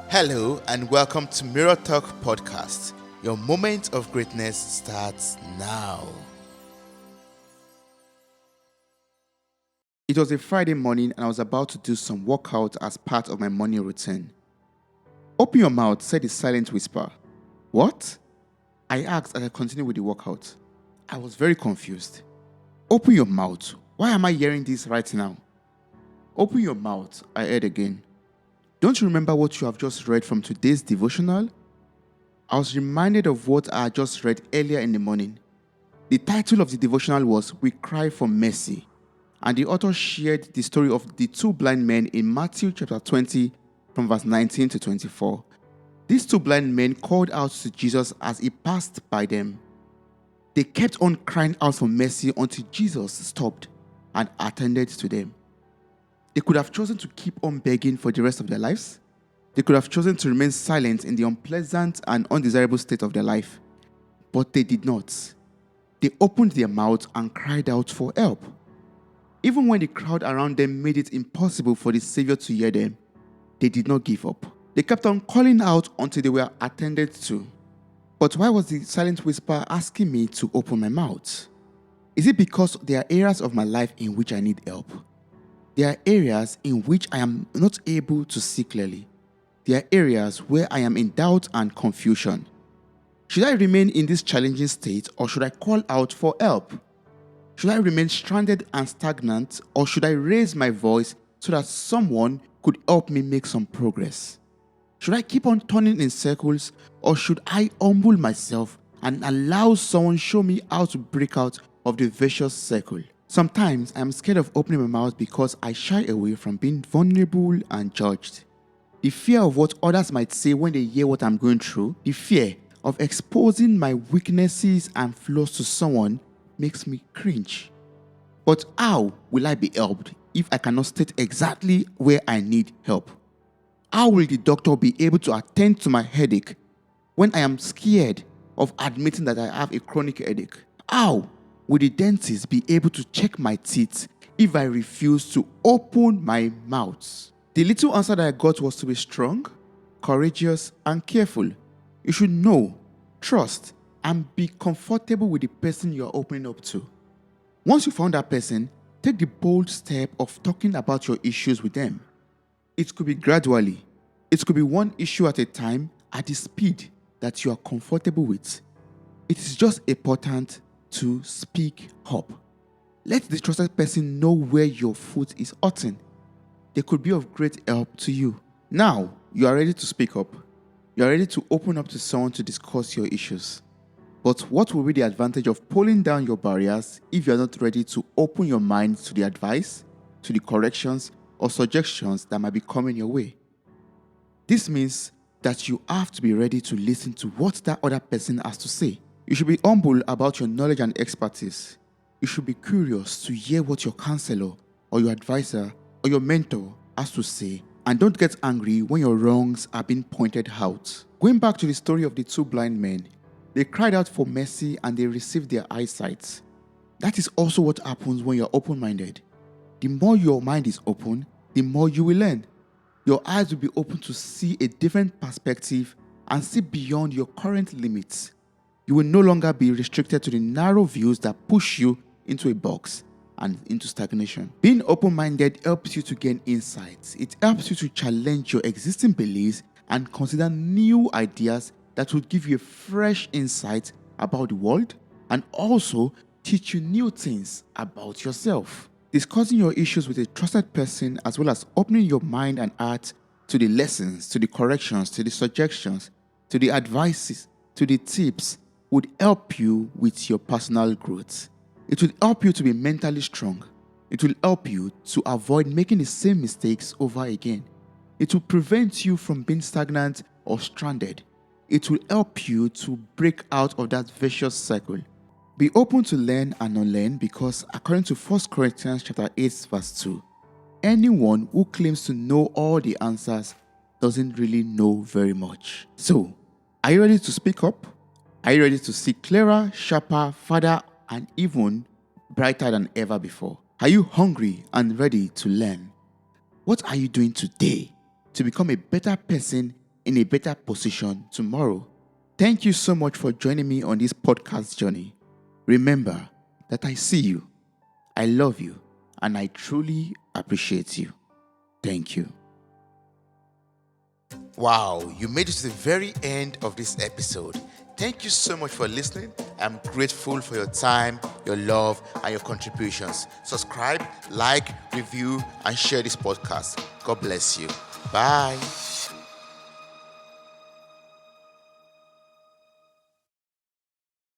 Hello and welcome to Mirrortalk podcast. Your moment of greatness starts now. It was a Friday morning and I was about to do some workout as part of my morning routine. Open your mouth, said the silent whisper. What? I asked as I continued with the workout. I was very confused. Open your mouth. Why am I hearing this right now? Open your mouth, I heard again. Don't you remember what you have just read from today's devotional? I was reminded of what I had just read earlier in the morning. The title of the devotional was We Cry for Mercy, and the author shared the story of the two blind men in Matthew chapter 20 from verse 19 to 24. These two blind men called out to Jesus as he passed by them. They kept on crying out for mercy until Jesus stopped and attended to them. They could have chosen to keep on begging for the rest of their lives. They could have chosen to remain silent in the unpleasant and undesirable state of their life. But they did not. They opened their mouth and cried out for help. Even when the crowd around them made it impossible for the Savior to hear them, they did not give up. They kept on calling out until they were attended to. But why was the silent whisper asking me to open my mouth? Is it because there are areas of my life in which I need help? There are areas in which I am not able to see clearly. There are areas where I am in doubt and confusion. Should I remain in this challenging state or should I call out for help? Should I remain stranded and stagnant or should I raise my voice so that someone could help me make some progress? Should I keep on turning in circles or should I humble myself and allow someone show me how to break out of the vicious circle? Sometimes I am scared of opening my mouth because I shy away from being vulnerable and judged. The fear of what others might say when they hear what I'm going through, the fear of exposing my weaknesses and flaws to someone makes me cringe. But how will I be helped if I cannot state exactly where I need help? How will the doctor be able to attend to my headache when I am scared of admitting that I have a chronic headache? How will the dentist be able to check my teeth if I refuse to open my mouth? The little answer that I got was to be strong, courageous, and careful. You should know, trust, and be comfortable with the person you are opening up to. Once you found that person, take the bold step of talking about your issues with them. It could be gradually. It could be one issue at a time at the speed that you are comfortable with. It is just important to speak up. Let the trusted person know where your foot is hurting. They could be of great help to you. Now, you are ready to speak up. You are ready to open up to someone to discuss your issues. But what will be the advantage of pulling down your barriers if you are not ready to open your mind to the advice, to the corrections, or suggestions that might be coming your way? This means that you have to be ready to listen to what that other person has to say. You should be humble about your knowledge and expertise. You should be curious to hear what your counselor or your advisor or your mentor has to say, and don't get angry when your wrongs are being pointed out. Going back to the story of the two blind men, they cried out for mercy and they received their eyesight. That is also what happens when you're open-minded. The more your mind is open, the more you will learn. Your eyes will be open to see a different perspective and see beyond your current limits. You will no longer be restricted to the narrow views that push you into a box and into stagnation. Being open-minded helps you to gain insights. It helps you to challenge your existing beliefs and consider new ideas that will give you a fresh insight about the world and also teach you new things about yourself. Discussing your issues with a trusted person as well as opening your mind and heart to the lessons, to the corrections, to the suggestions, to the advices, to the tips would help you with your personal growth. It will help you to be mentally strong. It will help you to avoid making the same mistakes over again. It will prevent you from being stagnant or stranded. It will help you to break out of that vicious cycle. Be open to learn and unlearn because according to 1 Corinthians chapter 8 verse 2, anyone who claims to know all the answers doesn't really know very much. So, are you ready to speak up? Are you ready to see clearer, sharper, farther, and even brighter than ever before? Are you hungry and ready to learn? What are you doing today to become a better person in a better position tomorrow. Thank you so much for joining me on this podcast journey. Remember that I see you, I love you, and I truly appreciate you. Thank you. Wow, you made it to the very end of this episode. Thank you so much for listening. I'm grateful for your time, your love, and your contributions. Subscribe, like, review, and share this podcast. God bless you. Bye.